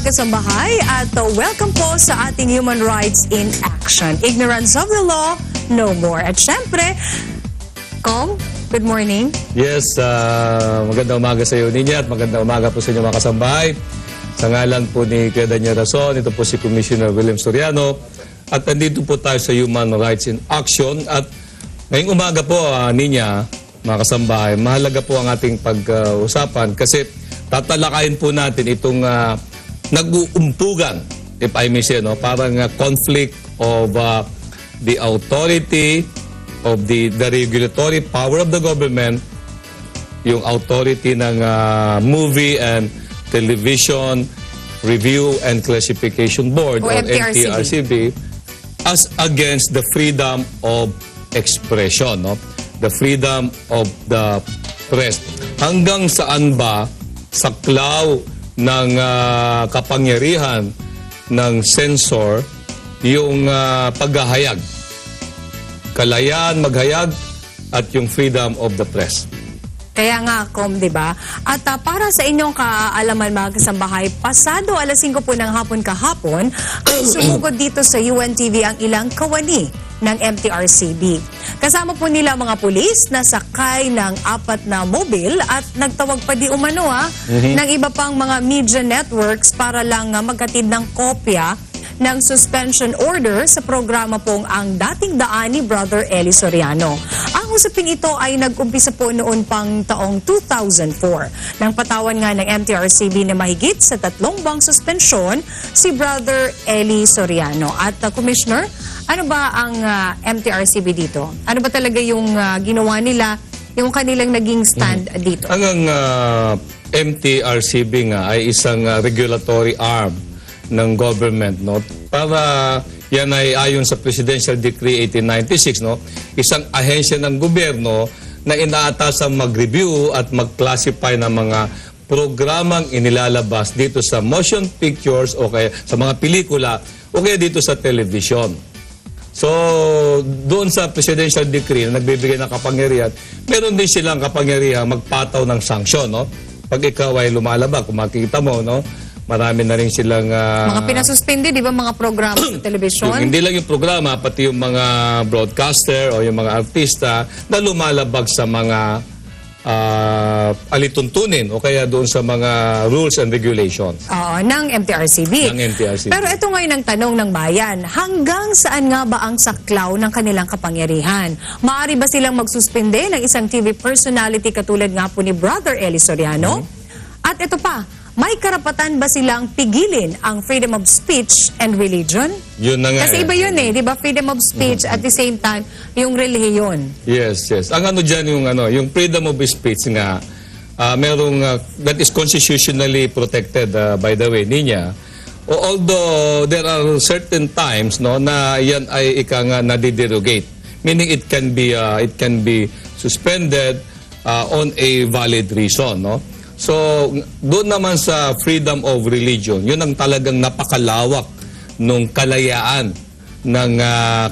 kasambahay at welcome po sa ating Human Rights in Action. Ignorance of the law, no more. At syempre, Kong, good morning. Yes, magandang umaga sa iyo, Ninya, at magandang umaga po sa inyo mga kasambahay. Sa ngalan po ni Kuya Daniel Rason, ito po si Commissioner William Soriano. At nandito po tayo sa Human Rights in Action. At ngayong umaga po, Ninya, mga kasambahay, mahalaga po ang ating pag-usapan kasi tatalakayin po natin itong nag-uumpugan, if I may say, no? Parang conflict of the authority of the regulatory power of the government, yung authority ng Movie and Television Review and Classification Board o MTRCB as against the freedom of expression, no? The freedom of the press. Hanggang saan ba saklaw ng kapangyarihan ng censor yung paghahayag, kalayaan maghayag at yung freedom of the press. Kaya nga, Kom, di ba? At para sa inyong kaalaman, mga kasambahay, pasado alas 5 po ng hapon kahapon, ay sumugod dito sa UNTV ang ilang kawani ng MTRCB. Kasama po nila mga pulis na sakay ng 4 na mobil at nagtawag pa di umano ng iba pang mga media networks para lang maghatid ng kopya ng suspension order sa programa pong Ang Dating Daan ni Brother Eli Soriano. Ang usaping ito ay nag-umpisa po noon pang taong 2004 nang patawan nga ng MTRCB na mahigit sa 3 buwang suspensyon si Brother Eli Soriano. At Commissioner, ano ba ang MTRCB dito? Ano ba talaga yung ginawa nila, yung kanilang naging stand dito? Ang MTRCB nga ay isang regulatory arm ng government, no? Para yan ay ayon sa Presidential Decree 1896, no? Isang ahensya ng gobyerno na inaatasang mag-review at mag-classify ng mga programang inilalabas dito sa motion pictures o kaya sa mga pelikula o kaya dito sa television. So, doon sa Presidential Decree na nagbibigay ng kapangyarihan, meron din silang kapangyarihan magpataw ng sanksyon, no? Pag ikaw ay lumalabas, kung makikita mo, no? Marami na rin silang mga pinasuspindi, di ba, mga programa sa television? Hindi lang yung programa, pati yung mga broadcaster o yung mga artista na lumalabag sa mga alituntunin o kaya doon sa mga rules and regulations. Oo, ng MTRCB. Ng MTRCB. Pero ito ngayon ang tanong ng bayan, hanggang saan nga ba ang saklaw ng kanilang kapangyarihan? Maaari ba silang magsuspinde ng isang TV personality katulad nga po ni Brother Eli Soriano? At ito pa, may karapatan ba silang pigilin ang freedom of speech and religion? Yun na nga. Kasi iba yun di ba? Freedom of speech at the same time, yung relihiyon. Yes, yes. Ang ano dyan, yung freedom of speech nga, merong, that is constitutionally protected, by the way, Ninya. Although there are certain times, no, na yan ay nga nadiderogate. Meaning it can be suspended on a valid reason, no? So, doon naman sa freedom of religion, yun ang talagang napakalawak nung kalayaan ng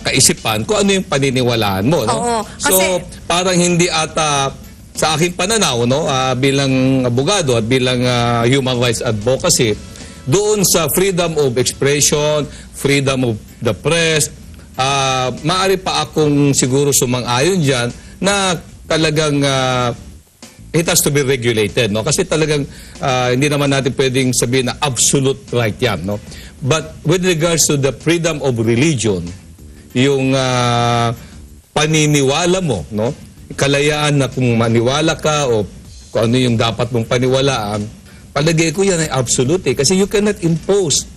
kaisipan kung ano yung paniniwalaan mo, no? Oo, kasi so, parang hindi ata sa aking pananaw, no, bilang abogado at bilang human rights advocacy, doon sa freedom of expression, freedom of the press, maaari pa akong siguro sumang-ayon dyan na talagang it has to be regulated, no? Kasi talagang hindi naman natin pwedeng sabihin na absolute right yan, no? But with regards to the freedom of religion, yung paniniwala mo, no? Kalayaan na kung maniwala ka o kung ano yung dapat mong paniwalaan, palagay ko yan ay absolute, kasi you cannot impose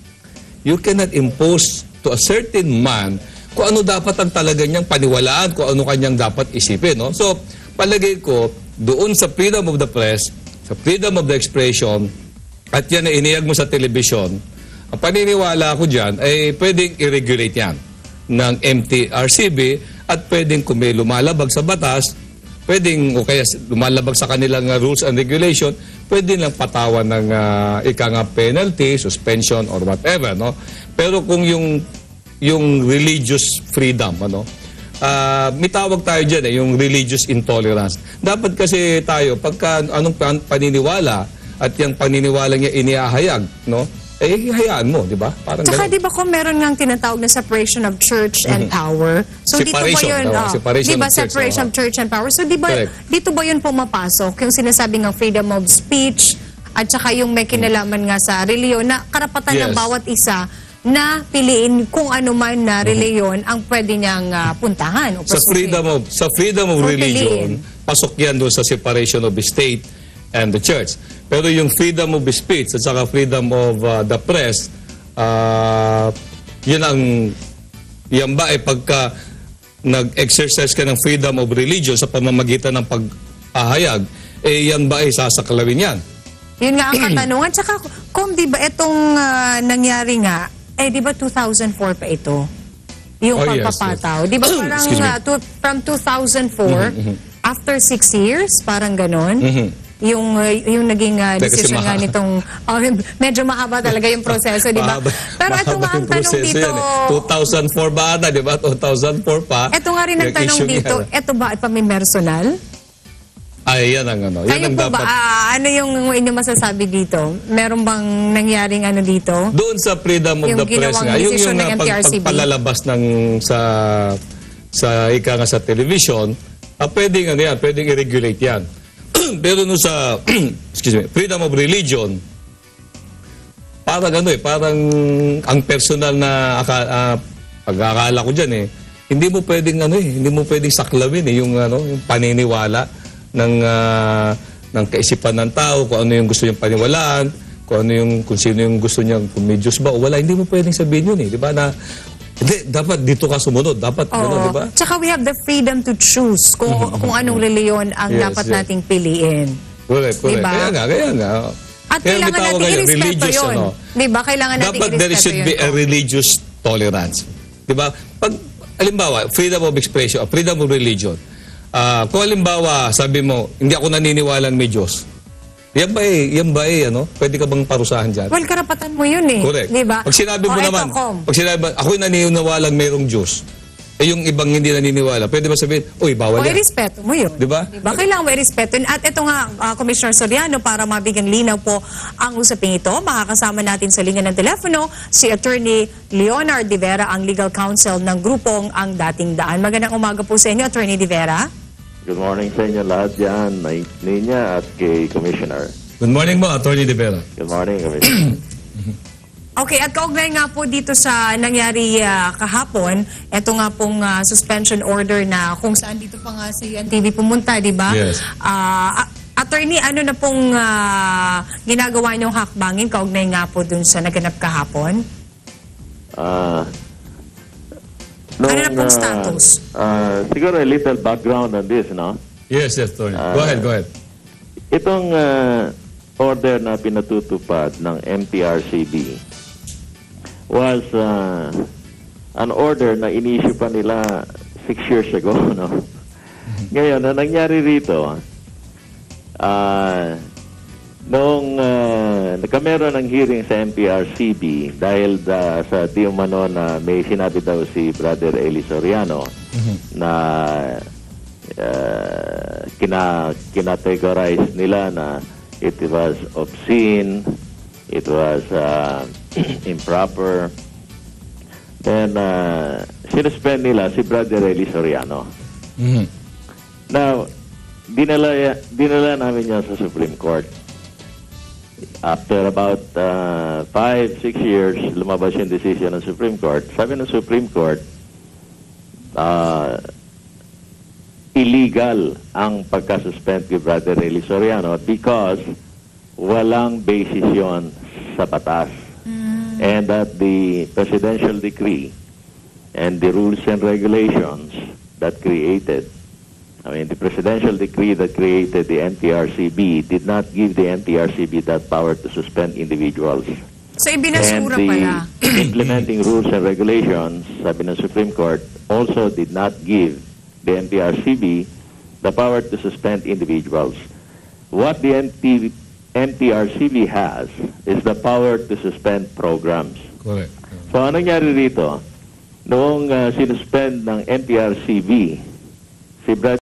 to a certain man kung ano dapat ang talaga niyang paniwalaan, kung ano kanyang dapat isipin, no? So, palagay ko, doon sa freedom of the press, sa freedom of the expression, at yan ay iniyag mo sa television, ang paniniwala ko dyan ay pwedeng i-regulate yan ng MTRCB at pwedeng kung may lumalabag sa batas, pwedeng o kaya lumalabag sa kanilang rules and regulation, pwede lang patawan ng penalty, suspension, or whatever, no? Pero kung yung religious freedom, ano, may tawag tayo dyan, yung religious intolerance. Dapat kasi tayo, pagka anong paniniwala at yung paniniwala niya inihahayag, no? hayaan mo, di ba? Parang Tsaka ganun. di ba kung meron ngang tinatawag na separation of church and power? So dito ba Separation, yun? tama, separation di ba of church, separation of church and power? So di ba Correct. dito ba yun pumapasok? Yung sinasabi ng freedom of speech at saka yung may kinalaman nga sa reliyon na karapatan ng Yes. bawat isa na piliin kung ano man na reliyon ang pwede niyang puntahan o Sa pasukin. freedom of Or religion, pasok yan doon sa separation of the state and the church. Pero yung freedom of speech at saka freedom of the press, yan ba ay pagka nag-exercise ka ng freedom of religion sa pamamagitan ng pag-ahayag, yan ba ay sasaklawin yan? Yun nga ang katanungan. Tsaka kung di ba itong nangyari nga, di ba 2004 pa ito? Yung Oh, yes, pagpapataw. Di ba parang Excuse me. from 2004, after 6 years, parang ganon, yung naging decision nga mahaba. nitong, medyo mahaba talaga yung proseso, di ba? Pero ito nga ang tanong dito, 2004 ba ata, di ba? 2004 pa. ito nga rin ang tanong Nag-issue dito, yan. ito ba ay pamimersonal? Ay, yan ang ano. Yan Kayo ang po dapat. ba, ano yung inyong masasabi dito? Meron bang nangyaring ano dito? Doon sa freedom of Yung the press ginawang nga, desisyon yung ng MTRCB. pagpalalabas ng sa ika nga sa television, pwedeng ano yan, pwedeng i-regulate yan. Pero no sa excuse me, freedom of religion, parang ano parang ang personal na pag-aakala ko diyan hindi mo pwedeng hindi mo pwedeng saklawin yung yung paniniwala ng kaisipan ng tao, kung ano yung gusto niyang paniwalaan, kung sino yung gusto niyang, kung may Diyos ba o wala, hindi mo pwedeng sabihin yun, di ba? Na hindi, dapat dito ka sumunod, dapat gano'n, di ba? Tsaka we have the freedom to choose kung anong reliyon ang Yes, dapat yes. nating piliin. Correct. Diba? Kaya nga. At Kaya may kailangan tawag natin ngayon, irespeto religious, yun. Di ba? Kailangan natin Dapat there irespeto should be a yun. religious tolerance. Di ba? Pag, alimbawa, freedom of expression, freedom of religion. Kung alimbawa, sabi mo, hindi ako naniniwala may Diyos. Yan ba pwede ka bang parusahan dyan? Well, karapatan mo yun eh. Correct. Di ba? Pag sinabi mo O, naman, eto, Kom. pag sinabi, ako'y naniniwalang mayroong Diyos. Yung ibang hindi naniniwala, pwede ba sabihin, uy, bawal O, yan. irespeto mo yun. Di ba? Diba? Kailangan mo irespeto. At ito nga, Commissioner Soriano, para mabigyan linaw po ang usaping ito, makakasama natin sa linya ng telepono si Attorney Leonard De Vera, ang legal counsel ng grupong Ang Dating Daan. Magandang umaga po sa inyo, Attorney De Vera. Good morning sa inyo lahat dyan, Ninya at kay Commissioner. Good morning mo, Attorney De Vera. Good morning, Commissioner. Okay, at kaugnay nga po dito sa nangyari kahapon, ito nga pong suspension order na kung saan dito pa nga si NTV pumunta, di ba? Yes. Attorney, ano na pong ginagawa niyong hakbangin kaugnay nga po dun sa naganap kahapon? Ano na pong status? Siguro a little background on this, no? Yes, Attorney. Go ahead. Itong order na pinatutupad ng MTRCB was an order na in-issue pa nila 6 years ago, no? Ngayon, na nangyari rito, noong nagkameron ng hearing sa MTRCB dahil sa di umano na may sinabi daw si Brother Eli Soriano na kinategorize nila na it was obscene, it was improper. Then, sinuspend nila si Brother Eli Soriano. Now, dinala namin yan sa Supreme Court. After about 5-6 years, lumabas yung decision ng Supreme Court. Sabi ng Supreme Court, illegal ang pagkasuspend kay Brother Eli Soriano because walang basis yon sa batas. And that the presidential decree and the rules and regulations that created, the presidential decree that created the NTRCB did not give the NTRCB that power to suspend individuals. So, ibinasura pala. Implementing rules and regulations, sabi ng Supreme Court, also did not give the NTRCB the power to suspend individuals. What the NTRCB has is the power to suspend programs. Correct. So, anong nangyari rito? Noong sinuspend ng NTRCB, si Brad